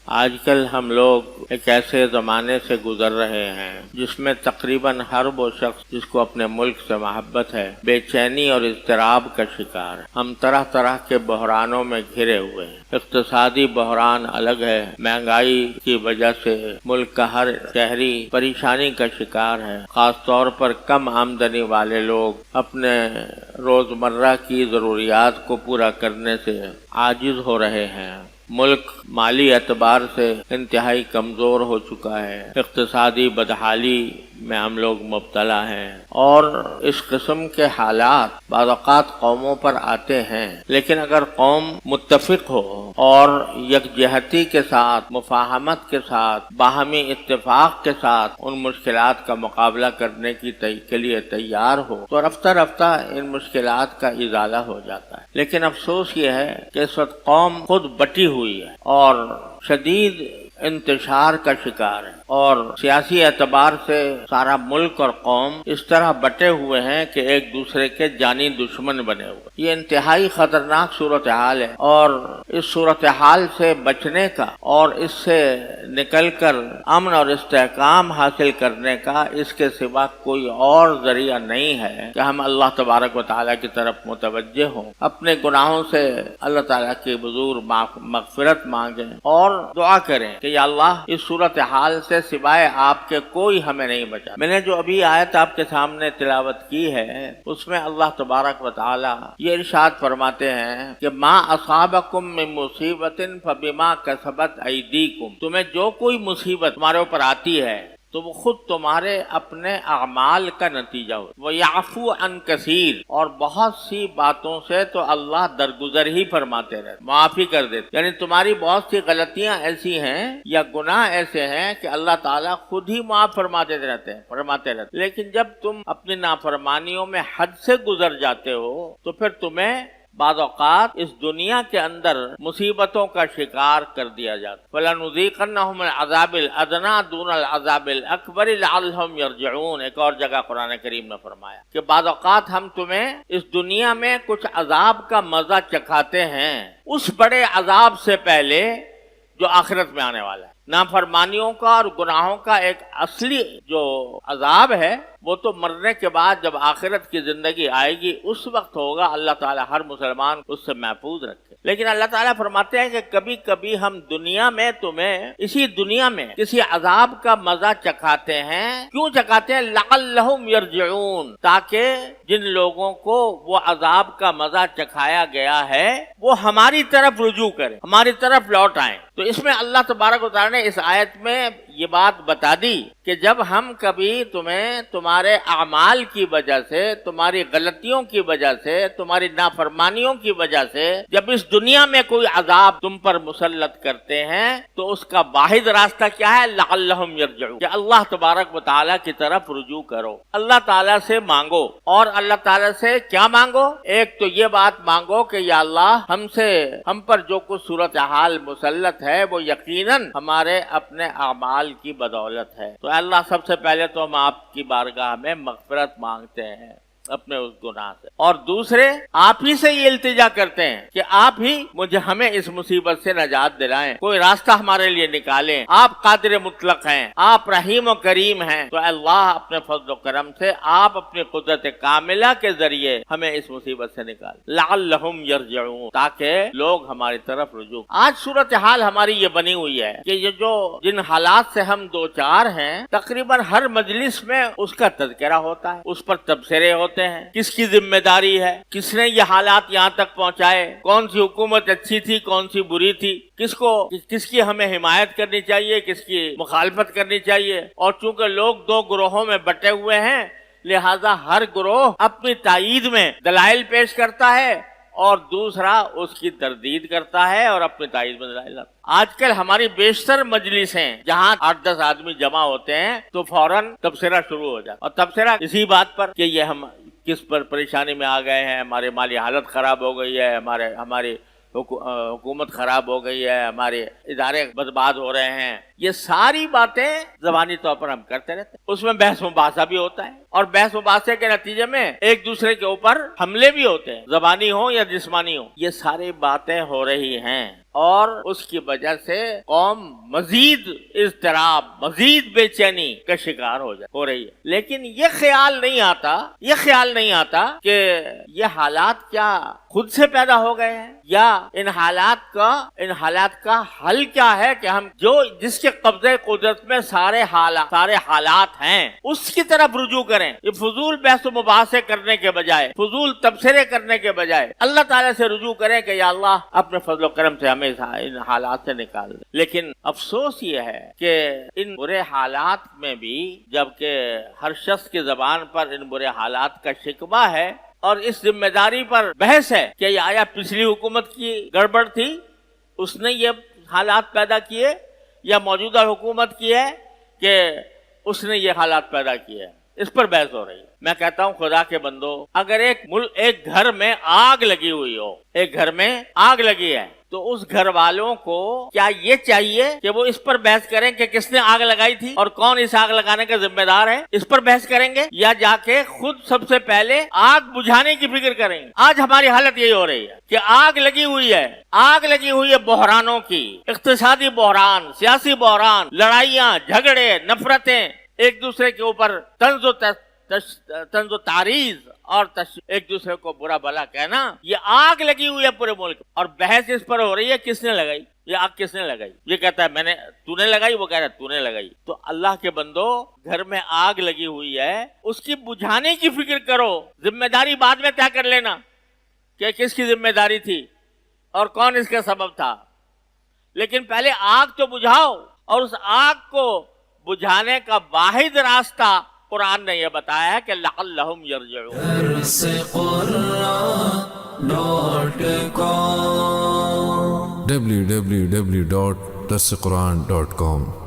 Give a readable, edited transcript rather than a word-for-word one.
آج کل ہم لوگ ایک ایسے زمانے سے گزر رہے ہیں جس میں تقریباً ہر وہ شخص جس کو اپنے ملک سے محبت ہے بے چینی اور اضطراب کا شکار ہے۔ ہم طرح طرح کے بحرانوں میں گھرے ہوئے ہیں۔ اقتصادی بحران الگ ہے، مہنگائی کی وجہ سے ملک کا ہر شہری پریشانی کا شکار ہے۔ خاص طور پر کم آمدنی والے لوگ اپنے روزمرہ کی ضروریات کو پورا کرنے سے عاجز ہو رہے ہیں۔ ملک مالی اعتبار سے انتہائی کمزور ہو چکا ہے، اقتصادی بدحالی میں ہم لوگ مبتلا ہیں، اور اس قسم کے حالات بعض اوقات قوموں پر آتے ہیں، لیکن اگر قوم متفق ہو اور یکجہتی کے ساتھ، مفاہمت کے ساتھ، باہمی اتفاق کے ساتھ ان مشکلات کا مقابلہ کرنے کے لیے تیار ہو تو رفتہ رفتہ ان مشکلات کا ازالہ ہو جاتا ہے۔ لیکن افسوس یہ ہے کہ اس وقت قوم خود بٹی ہوئی ہے اور شدید انتشار کا شکار ہے، اور سیاسی اعتبار سے سارا ملک اور قوم اس طرح بٹے ہوئے ہیں کہ ایک دوسرے کے جانی دشمن بنے ہوئے۔ یہ انتہائی خطرناک صورتحال ہے، اور اس صورتحال سے بچنے کا اور اس سے نکل کر امن اور استحکام حاصل کرنے کا اس کے سوا کوئی اور ذریعہ نہیں ہے کہ ہم اللہ تبارک و تعالیٰ کی طرف متوجہ ہوں، اپنے گناہوں سے اللہ تعالیٰ کی بزرگ مغفرت مانگیں اور دعا کریں کہ یا اللہ اس صورتحال سے سوائے آپ کے کوئی ہمیں نہیں بچا۔ میں نے جو ابھی آیت آپ کے سامنے تلاوت کی ہے اس میں اللہ تبارک و تعالی یہ ارشاد فرماتے ہیں کہ ما اصابکم من مصیبت فبما کسبت ایدیکم، تمہیں جو کوئی مصیبت تمہارے اوپر آتی ہے تو وہ خود تمہارے اپنے اعمال کا نتیجہ ہو۔ وَيَعْفُو عَنْ كَثِيرٍ، اور بہت سی باتوں سے تو اللہ درگزر ہی فرماتے رہتے، معافی کر دیتے، یعنی تمہاری بہت سی غلطیاں ایسی ہیں یا گناہ ایسے ہیں کہ اللہ تعالیٰ خود ہی معاف فرماتے رہتے، لیکن جب تم اپنی نافرمانیوں میں حد سے گزر جاتے ہو تو پھر تمہیں بعض اوقات اس دنیا کے اندر مصیبتوں کا شکار کر دیا جاتا۔ فَلَنُذِيقَنَّهُمْ الْعَذَابِ الْأَدْنَىٰ دُونَ الْعَذَابِ الْأَكْبَرِ لَعَلَّهُمْ يَرْجِعُونَ۔ ایک اور جگہ قرآن کریم میں فرمایا کہ بعض اوقات ہم تمہیں اس دنیا میں کچھ عذاب کا مزہ چکھاتے ہیں اس بڑے عذاب سے پہلے جو آخرت میں آنے والا ہے۔ نافرمانیوں کا اور گناہوں کا ایک اصلی جو عذاب ہے وہ تو مرنے کے بعد جب آخرت کی زندگی آئے گی اس وقت ہوگا۔ اللہ تعالیٰ ہر مسلمان کو اس سے محفوظ رکھے، لیکن اللہ تعالیٰ فرماتے ہیں کہ کبھی کبھی ہم دنیا میں تمہیں اسی دنیا میں کسی عذاب کا مزہ چکھاتے ہیں۔ کیوں چکھاتے ہیں؟ لعلہم یرجعون، تاکہ جن لوگوں کو وہ عذاب کا مزہ چکھایا گیا ہے وہ ہماری طرف رجوع کریں، ہماری طرف لوٹ آئیں۔ تو اس میں اللہ تبارک و تعالیٰ نے اس آیت میں یہ بات بتا دی کہ جب ہم کبھی تمہیں تمہارے اعمال کی وجہ سے، تمہاری غلطیوں کی وجہ سے، تمہاری نافرمانیوں کی وجہ سے جب اس دنیا میں کوئی عذاب تم پر مسلط کرتے ہیں تو اس کا واحد راستہ کیا ہے؟ لعلہم یرجعون، کہ اللہ تبارک و تعالیٰ کی طرف رجوع کرو، اللہ تعالیٰ سے مانگو۔ اور اللہ تعالیٰ سے کیا مانگو؟ ایک تو یہ بات مانگو کہ یا اللہ ہم پر جو کچھ صورتحال مسلط ہے وہ یقیناً ہمارے اپنے اعمال کی بدولت ہے۔ تو اللہ سب سے پہلے تو ہم آپ کی بارگاہ میں مغفرت مانگتے ہیں اپنے اس گناہ سے، اور دوسرے آپ ہی سے یہ التجا کرتے ہیں کہ آپ ہی ہمیں اس مصیبت سے نجات دلائیں، کوئی راستہ ہمارے لیے نکالیں۔ آپ قادر مطلق ہیں، آپ رحیم و کریم ہیں، تو اللہ اپنے فضل و کرم سے آپ اپنی قدرت کاملہ کے ذریعے ہمیں اس مصیبت سے نکالیں، لعلہم یرجعون، تاکہ لوگ ہماری طرف رجوع۔ آج صورتحال ہماری یہ بنی ہوئی ہے کہ یہ جن حالات سے ہم دو چار ہیں تقریباً ہر مجلس میں اس کا تذکرہ ہوتا ہے، اس پر تبصرے ہوتے ہیں، کس کی ذمہ داری ہے، کس نے یہ حالات یہاں تک پہنچائے، کون سی حکومت اچھی تھی، کون سی بری تھی، کس کی ہمیں حمایت کرنی چاہیے، کس کی مخالفت کرنی چاہیے۔ اور چونکہ لوگ دو گروہوں میں بٹے ہوئے ہیں لہذا ہر گروہ اپنی تائید میں دلائل پیش کرتا ہے اور دوسرا اس کی تردید کرتا ہے اور اپنی تائید میں دلائل لاتا ہے۔ آج کل ہماری بیشتر مجلسیں جہاں 8-10 آدمی جمع ہوتے ہیں تو فوراً تبصرہ شروع ہو جاتا، اور تبصرہ اسی بات پر کہ یہ ہم کس پر پریشانی میں آ گئے ہیں، ہماری مالی حالت خراب ہو گئی ہے، ہماری حکومت خراب ہو گئی ہے، ہمارے ادارے برباد ہو رہے ہیں، یہ ساری باتیں زبانی طور پر ہم کرتے رہتے ہیں. اس میں بحث مباحثہ بھی ہوتا ہے اور بحث مباحثے کے نتیجے میں ایک دوسرے کے اوپر حملے بھی ہوتے ہیں, زبانی ہوں یا جسمانی ہوں. یہ ساری باتیں ہو رہی ہیں اور اس کی وجہ سے قوم مزید اضطراب, مزید بے چینی کا شکار ہو رہی ہے. لیکن یہ خیال نہیں آتا کہ یہ حالات کیا خود سے پیدا ہو گئے ہیں, یا ان حالات کا حل کیا ہے کہ ہم جس کے قبضے قدرت میں سارے حالات ہیں اس کی طرف رجوع کریں. یہ فضول بحث و مباحثے کرنے کے بجائے, فضول تبصرے کرنے کے بجائے اللہ تعالیٰ سے رجوع کریں کہ یا اللہ اپنے فضل و کرم سے ہمیں ان حالات سے نکال دے. لیکن افسوس یہ ہے کہ ان برے حالات میں بھی, جبکہ ہر شخص کی زبان پر ان برے حالات کا شکوہ ہے اور اس ذمہ داری پر بحث ہے کہ یہ آیا پچھلی حکومت کی گڑبڑ تھی, اس نے یہ حالات پیدا کیے, یا موجودہ حکومت کی ہے کہ اس نے یہ حالات پیدا کیے, اس پر بحث ہو رہی ہے. میں کہتا ہوں خدا کے بندو, اگر ایک گھر میں آگ لگی ہوئی ہو, ایک گھر میں آگ لگی ہے, تو اس گھر والوں کو کیا یہ چاہیے کہ وہ اس پر بحث کریں کہ کس نے آگ لگائی تھی اور کون اس آگ لگانے کا ذمہ دار ہے, اس پر بحث کریں گے, یا جا کے خود سب سے پہلے آگ بجھانے کی فکر کریں گے؟ آج ہماری حالت یہی ہو رہی ہے کہ آگ لگی ہوئی ہے بحرانوں کی, اقتصادی بحران, سیاسی بحران, لڑائیاں, جھگڑے, نفرتیں, ایک دوسرے کے اوپر طنز و تعریض اور ایک دوسرے کو برا بھلا کہنا. یہ آگ لگی ہوئی ہے پورے ملک, اور بحث اس پر ہو رہی ہے کس نے لگائی, یہ آگ کس نے لگائی. یہ کہتا ہے تو نے لگائی, وہ کہہ رہا ہے تو نے لگائی. تو اللہ کے بندو, گھر میں آگ لگی ہوئی ہے, اس کی بجھانے کی فکر کرو. ذمہ داری بعد میں طے کر لینا کہ کس کی ذمہ داری تھی اور کون اس کا سبب تھا, لیکن پہلے آگ تو بجھاؤ. اور اس آگ کو بجھانے کا واحد راستہ قرآن نے یہ بتایا ہے کہ لعلہم یرجعون. www.darsequran.com